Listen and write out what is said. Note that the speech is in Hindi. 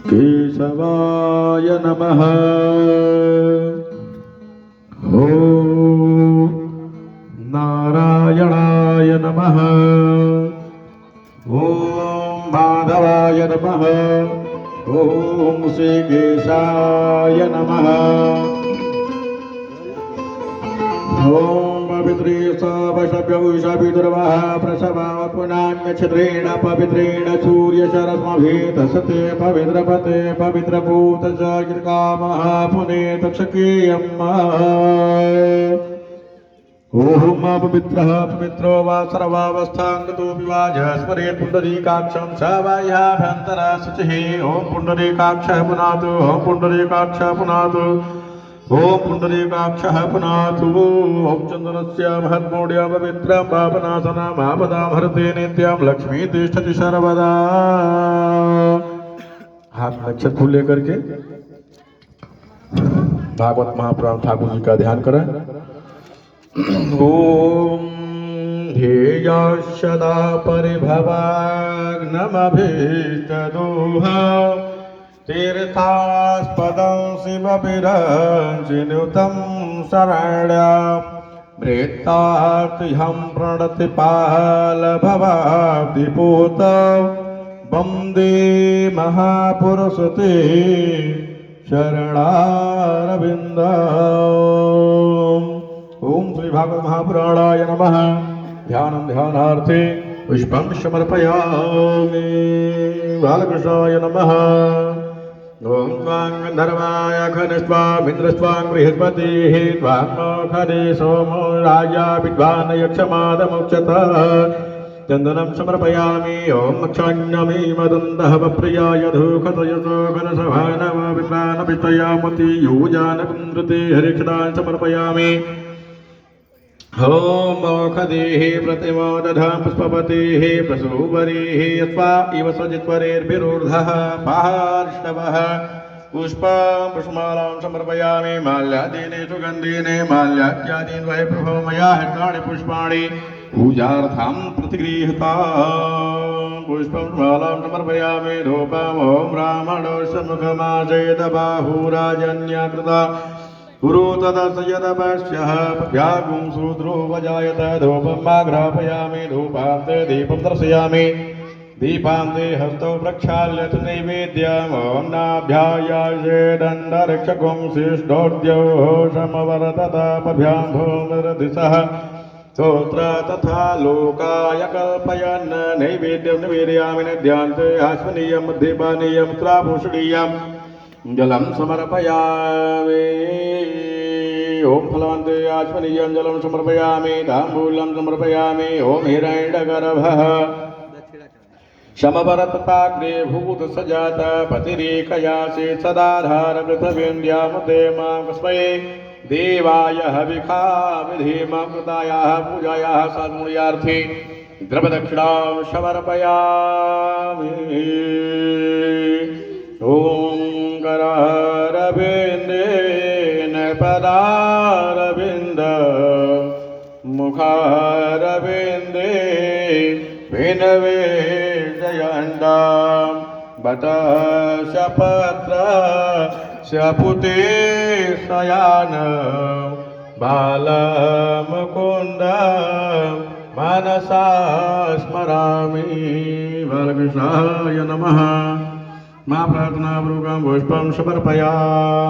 केशवाय नमः। ॐ नारायणाय नमः। ॐ माधवाय नमः। ॐ श्रीकेशाय नमः। ॐ पवित्रेशाभिदुर्वः प्रसवात्मनान्यच्छद्रेण पवित्रेण सूर्यशरस्मभेतसते पवित्रपते पवित्रभूतकामः पुनेतक्षकेयम्। ओम पवित्रः पवित्रो वा सर्वावस्थांगतोऽपि वा स्मरेत् पुण्डरीकाक्षं स बाह्याभ्यन्तरा शुचिः। ओम पुण्डरीकाक्षः पुनातु। ओम पुण्डरीकाक्षः पुनातु। ओम पुण्डरीकाक्षः पुनातु। ओम चन्दनस्य महत्मूढ्य पवित्रं पापनाशनम् आपदां हरते नित्यं लक्ष्मी तिष्ठति सर्वदा। हाथ में अक्षत फूल लेकर के भागवत महापुराण ठाकुर जी का ध्यान करें। ओम ध्येया सदा परिभवाग्नमभीष्टदोहा तीर्थास्पदं शिवविरञ्जिनुतं शरण्यं मृत्तार्तिहं प्रणतिपालभवाब्धिपूतं वन्दे महापुरुषते शरणारविन्दम्। ओम श्री भागवत महापुराणाय नमः। ध्यानं ध्यानार्थे पुष्पं समर्पयामि। बालकृष्णाय नमः। ओम त्वां गन्धर्वाय खनिस्त्वामिन्द्रस्त्वां बृहस्पतिः त्वां खने सोमो राजा विद्वान् यक्षमादमुच्यत। चन्दनं समर्पयामि। ओम मक्षाण्यमी मदन्तः प्रियाय धूखतयसो घनसभानव विद्वान् वितयामति योजानकुन्द्रते हरिक्षदान् समर्पयामि। ओम मोखदेः प्रतिमो दधां पुष्पवतेः प्रसूवरेः यस्वा इव सजित्वरेर्भिरूर्धः पार्ष्णवः पुष्पं पुष्पमालां समर्पयामि। माल्यादीने सुगन्धीने माल्याद्यादीन् वै प्रभो मया हृतानि पुष्पाणि पूजार्थं प्रतिगृहीतां। पुष्पं मालां समर्पयामि। धूपम् ॐ ब्राह्मणस्य मुखमाजयत बाहुराजन्याकृता गुरु तदस्य यदपश्यः व्यागुं शूद्रो वजायत। धूपं माघ्रापयामि। धूपान्ते दीपं दर्शयामि। दीपान्ते हस्तौ प्रक्षाल्य च नैवेद्यम् ॐ नाभ्यायाये दण्डरक्षकं शिष्टोद्यौः समवरततापभ्यां भूमिर्दिशः स्तोत्र तथा लोकाय कल्पयन् नैवेद्यं निवेदयामि। नद्यान्ते आश्वनीयं मध्यपानीयं त्राभूषणीयम् जलं समर्पयामि। ओम फलान्ते आश्वनीयं जलं समर्पयामि। ताम्बूलं समर्पयामि। ओम हिरण्यगर्भः समवरतताग्रे भूतसजात पतिरेकयासि सदाधार पृथिवीन्द्यामुदे मां कस्मै देवाय हविखा विधीमां कृतायाः पूजायाः सद्मुर्यार्थे द्रवदक्षिणां समर्पयामि। ओम करारविन्देन पदारविन्द मुखारविन्दे विनवेशयन्तां बत शपत्र शपुते शयान बालमुकुन्द मनसा स्मरामि। बालकृष्णाय नमः। मां प्रार्थनापूर्वकं पुष्पं समर्पयामि।